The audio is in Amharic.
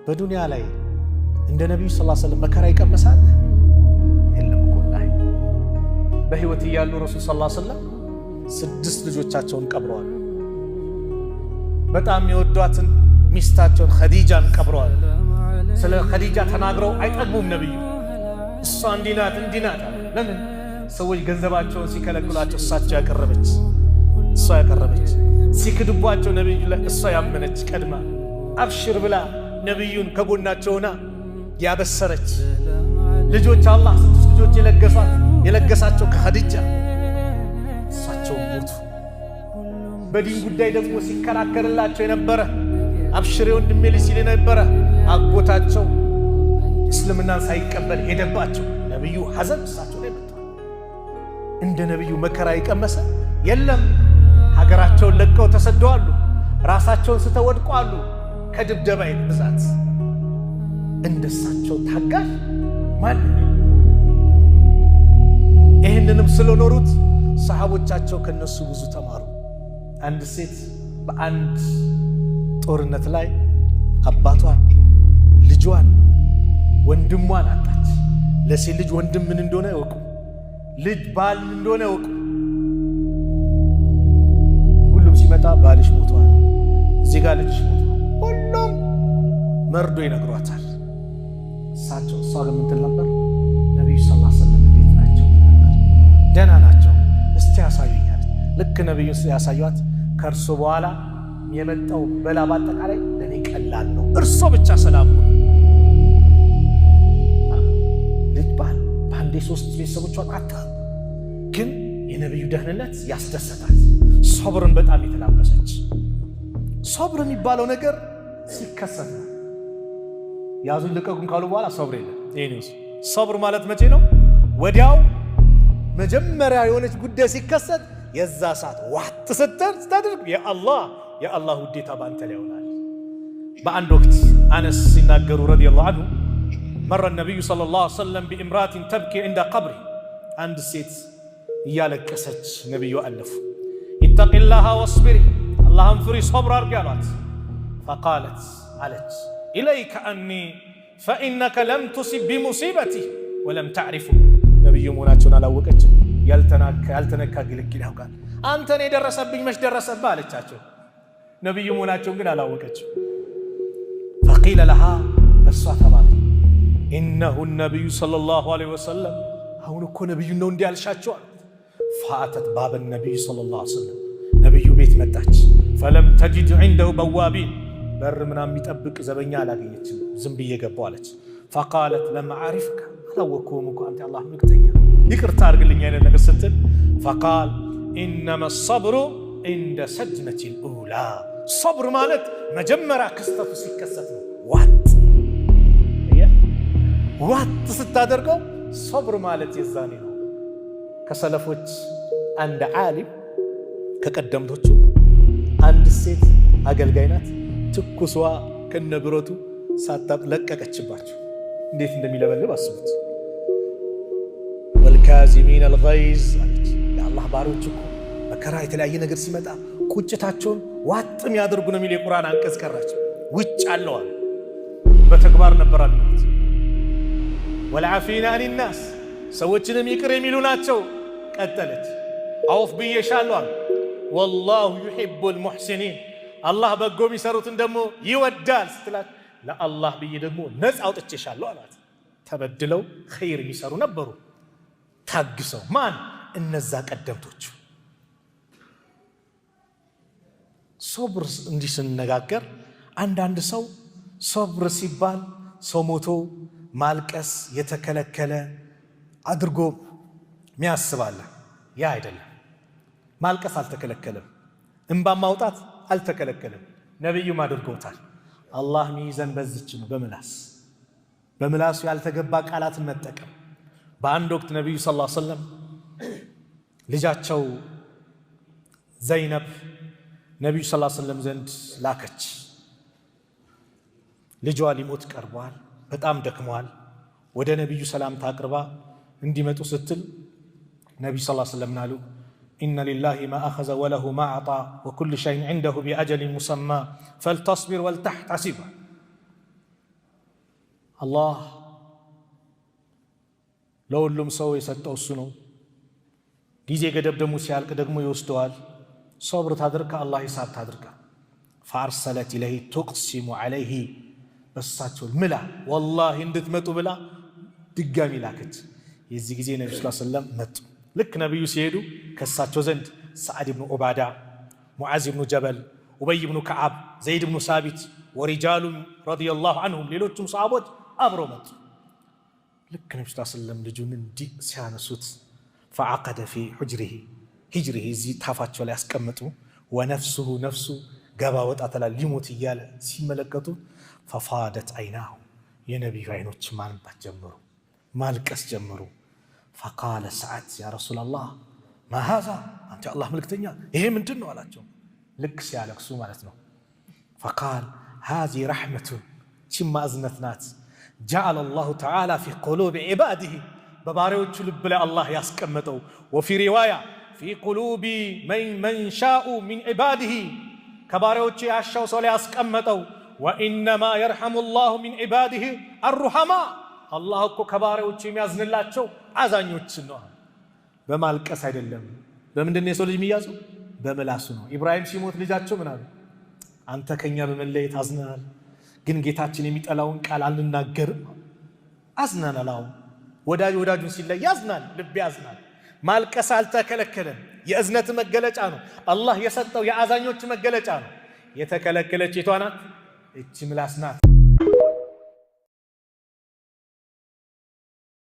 በዱንያ ላይ እንደ ነብዩ ሰለላሁ ዐለይሂ ወሰለም መከራ ይቀመሳል የለም እኮ ላይ በህይወት እያሉ ረሱል ሰለላሁ ዐለይሂ ወሰለም 6 ልጆቻቸውን ቀብረዋል። በጣም የወዷትን ሚስታቸውን ኸዲጃን ቀብረዋል። ስለ ኸዲጃ ተናግረው አይጠግቡም ነብዩ። እሷ እንዲናት እንዲናት። ለምን ሰዎች ገንዘባቸውን ሲከለክሏቸው እሷ ያቀረበች ሲክድቧቸው ነብዩ ለእሷ ያመነች ቀድማ አብሽር ብላ ነብዩን ከጎናቸውና ያበሰረች ልጆች አላህ 6 ልጆች የለገሳቸው ከኸዲጃ እሳቸው ሞቱ። በዲን ጉዳይ ደግሞ ሲከራከርላቸው የነበረ አብሽር ወንድሜ ሲል የነበረ አጎታቸው እስልምናን ሳይቀበል ሄደባቸው። ነብዩ ሐዘን እሳቸው ላይ መጣ። እንደ ነብዩ መከራ ይቀመሰ የለም። ሀገራቸውን ለቀው ተሰደዋሉ። ራሳቸውን ስተወድቋሉ ከድብደባ ብዛት። እንደሳቸው ታጋሽ ማን? ይህንንም ስለኖሩት ሰሃቦቻቸው ከነሱ ብዙ ተማሩ። አንድ ሴት በአንድ ጦርነት ላይ አባቷን፣ ልጇን፣ ወንድሟን አጣች። ለሴት ልጅ ወንድም ምን እንደሆነ ያውቁ፣ ልጅ ባል እንደሆነ ያውቁ። ሁሉም ሲመጣ ባልሽ ሞቷል፣ እዚህ ጋር ልጅሽ ሞቷል፣ ሁሉም መርዶ ይነግሯታል። እሷ ግን ምን ትል ነበር? ነብዩ ሰለላሁ ዐለይሂ ወሰለም ቤት ናቸው፣ ደህና ናቸው፣ እስቲ ያሳዩኛል። ልክ ነብዩ ያሳዩት ከእርሱ በኋላ የመጣው በላ በአጠቃላይ ለኔ ቀላል ነው፣ እርሶ ብቻ ሰላም ነው። ልጅ ባል በአንዴ 3 ቤተሰቦቿን አጣ። ግን የነብዩ ደህንነት ያስደሰታል። ሶብርን በጣም የተላበሰች። ሶብር የሚባለው ነገር ሲከሰት ነው። ያዙን ልቀቁን ካሉ በኋላ ሶብር የለም። ይሄንስ ሶብር ማለት መቼ ነው? ወዲያው መጀመሪያ የሆነች ጉዳይ ሲከሰት የዛ ሰዓት ዋት ስታደርግ የአላህ ውዴታ ባንተ ላይ ይሆናል። በአንድ ወቅት አነስ ሲናገሩ ረዲየላሁ ዐንሁ መረ ነብዩ ሰለላሁ ዐለይሂ ወሰለም ቢእምራቲን ተብኪ عند ቀብሪ። አንድ ሴት እያለቀሰች ነብዩ አለፉ። ኢተቂላሃ ወስቢሪ፣ አላህን ፍሪ ሶብር አድርጊ አሏት። ፈቃለት አለች ኢለይከ አኒ ፈኢነከ ለም ቱሲብ ቢሙሲበቲ ወለም ተዕሪፉ። ነብዩ መሆናቸውን አላወቀችም። ያልተነካ ግልግል ያውቃል። አንተን የደረሰብኝ መች ደረሰብህ አለቻቸው። ነብዩ መሆናቸውን ግን አላወቀችም። ፈቂለ ለሃ እሷ ተባለ ኢነሁ ነብዩ ሰለላሁ ዐለይሂ ወሰለም፣ አሁን እኮ ነብዩ ነው እንዲህ ያልሻቸው አሉት። ፈአተት ባበ ነብዩ ሰለላሁ ዐለይሂ ወሰለም፣ ነብዩ ቤት መጣች። ፈለም ተጅድ ዐንደሁ በዋቢን፣ በር ምናምን የሚጠብቅ ዘበኛ አላገኘችም። ዝም ብዬ ገባሁ አለች። ፈቃለት ለም አዕሪፍከ፣ አላወቅሁም እኮ አንተ አላህ መልእክተኛ፣ ይቅርታ አድርግልኝ አይነት ነገር ስትል ፈቃል ኢነማ ሰብሩ እንደ ሰጅነቲል ኡላ፣ ሰብር ማለት መጀመሪያ ክስተቱ ሲከሰት ነው። ዋት ስታደርገው ሰብር ማለት የዛኔ ነው። ከሰለፎች አንድ ዓሊም ከቀደምቶቹ አንድ ሴት አገልጋይ ናት። ትኩሷ ከነብረቱ ሳታቅ ለቀቀችባቸው። እንዴት እንደሚለበልብ አስቡት። ወልካዚሚን አልገይዝ አለች። የአላህ ባሮች እኮ መከራ የተለያየ ነገር ሲመጣ ቁጭታቸውን ዋጥም ያደርጉ ነው የሚል የቁርአን አንቀጽ ቀራች። ውጭ አለዋል በተግባር ነበር አልሞት። ወልዓፊና አኒናስ፣ ሰዎችንም ይቅር የሚሉ ናቸው። ቀጠለች አውፍ ብዬሻለሁ፣ ወላሁ ዩሂቡል ሙሕሲኒን፣ አላህ በጎ የሚሰሩትን ደግሞ ይወዳል ስትላት ለአላህ ብዬ ደግሞ ነፃ አውጥቼሻለሁ አላት። ተበድለው ኸይር የሚሰሩ ነበሩ ታግሰው። ማን? እነዛ ቀደምቶቹ። ሶብር እንዲህ ስንነጋገር አንዳንድ ሰው ሶብር ሲባል ሰው ሞቶ ማልቀስ የተከለከለ አድርጎ ሚያስባለ። ያ አይደለም። ማልቀስ አልተከለከለም፣ እንባ ማውጣት አልተከለከለም። ነብዩም አድርገውታል። አላህ ሚይዘን በዚች ነው፣ በምላሱ ያልተገባ ቃላትን መጠቀም። በአንድ ወቅት ነብዩ ሰለላሁ ዐለይሂ ወሰለም ልጃቸው ዘይነብ ነብዩ ሰለላሁ ዐለይሂ ወሰለም ዘንድ ላከች። ልጇ ሊሞት ቀርቧል፣ በጣም ደክሟል። ወደ ነብዩ ሰላምታ አቅርባ እንዲመጡ ስትል ነብዩ ሰለላሁ ዐለይሂ ወሰለም አሉ ኢነ ሊላሂ ማ አኸዘ ወለሁ ማ አዕጣ ወኩሉ ሸይን ዐንደሁ ቢአጀሊን ሙሰማ ፈልተስቢር ወልተሕተሲብ። አላህ ለሁሉም ሰው የሰጠው እሱ ነው። ጊዜ ገደብ ደግሞ ሲያልቅ ደግሞ ይወስደዋል። ሶብር ታድርግ፣ አላህ ሂሳብ ታድርግ። ፈአርሰለት ኢለይሂ ቱቅሲሙ ዐለይሂ በሳቸው ምላ ወላሂ እንድትመጡ ብላ ድጋሚ ላከች። የዚህ ጊዜ ነብዩ ሰለላሁ ዐለይሂ ወሰለም መጡ። ልክ ነብዩ ሲሄዱ ከሳቸው ዘንድ ሰዓድ ብኑ ዑባዳ፣ ሙዓዝ ብኑ ጀበል፣ ኡበይ ብኑ ከዓብ፣ ዘይድ ብኑ ሳቢት ወሪጃሉ ረዲየላሁ ዐንሁም ሌሎቹም ሰሃቦች አብረው መጡ። ልክ ነብዩ ሰለላሁ ዐለይሂ ወሰለም ልጁን እንዲህ ሲያነሱት ፈዐቀደ ፊ ሂጅሪሂ እዚህ ታፋቸው ላይ ያስቀምጡ። ወነፍሱሁ ነፍሱ ገባ ወጣ ተላል ሊሞት እያለ ሲመለከቱ ፈፋደት አይናሁ የነቢዩ አይኖች ማንባት ጀመሩ፣ ማልቀስ ጀመሩ። ፈቃለ ሰዓድ ያ ረሱላላህ ማ ሃዛ አንተ አላህ መልክተኛ ይሄ ምንድን ነው አላቸው። ልክ ሲያለቅሱ ማለት ነው። ፈቃል ሃዚ ረሕመቱን ቺማ እዝነት ናት። ጀዐለ አላሁ ተዓላ ፊ ቁሉብ ዒባዲሂ በባሪያዎቹ ልብ ላይ አላህ ያስቀመጠው። ወፊ ሪዋያ ፊ ቁሉቢ መን ሻኡ ሚን ዒባዲሂ ከባሪያዎቹ ያሻው ሰው ላይ ያስቀመጠው። ወኢነማ የርሐሙ ላሁ ሚን ዒባዲሂ አሩሐማ አላህ እኮ ከባሪያዎቹ የሚያዝንላቸው አዛኞችን ነው። በማልቀስ አይደለም። በምንድን ነው የሰው ልጅ የሚያዘው? በምላሱ ነው። ኢብራሂም ሲሞት ልጃቸው ምን አሉ? አንተ ከኛ በመለየት አዝነናል፣ ግን ጌታችን የሚጠላውን ቃል አንናገርም። አዝነናል። አሁን ወዳጅ ወዳጁን ሲለይ ያዝናል፣ ልብ ያዝናል። ማልቀስ አልተከለከለም። የእዝነት መገለጫ ነው። አላህ የሰጠው የአዛኞች መገለጫ ነው። የተከለከለች የቷ ናት? እቺ ምላስ ናት።